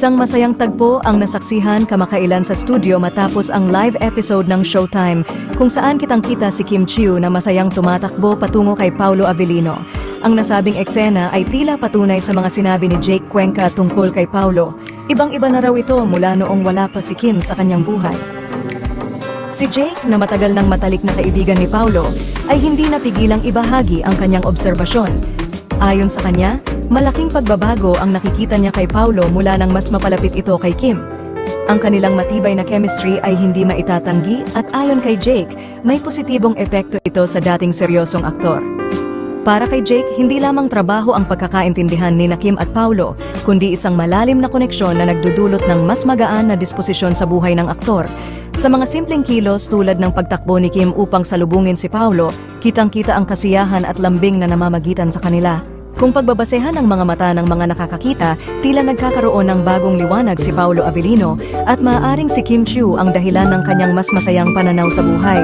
Isang masayang tagpo ang nasaksihan kamakailan sa studio matapos ang live episode ng Showtime kung saan kitang-kita si Kim Chiu na masayang tumatakbo patungo kay Paolo Avellino. Ang nasabing eksena ay tila patunay sa mga sinabi ni Jake Cuenca tungkol kay Paolo. Ibang-iba na raw ito mula noong wala pa si Kim sa kanyang buhay. Si Jake, na matagal nang matalik na kaibigan ni Paolo, ay hindi napigilang ibahagi ang kanyang obserbasyon. Ayon sa kanya, malaking pagbabago ang nakikita niya kay Paolo mula nang mas mapalapit ito kay Kim. Ang kanilang matibay na chemistry ay hindi maitatanggi at ayon kay Jake, may positibong epekto ito sa dating seryosong aktor. Para kay Jake, hindi lamang trabaho ang pagkakaintindihan ni Kim at Paolo, kundi isang malalim na koneksyon na nagdudulot ng mas magaan na disposisyon sa buhay ng aktor. Sa mga simpleng kilos tulad ng pagtakbo ni Kim upang salubungin si Paolo, kitang-kita ang kasiyahan at lambing na namamagitan sa kanila. Kung pagbabasehan ang mga mata ng mga nakakakita, tila nagkakaroon ng bagong liwanag si Paolo Avellino at maaaring si Kim Chiu ang dahilan ng kanyang mas masayang pananaw sa buhay.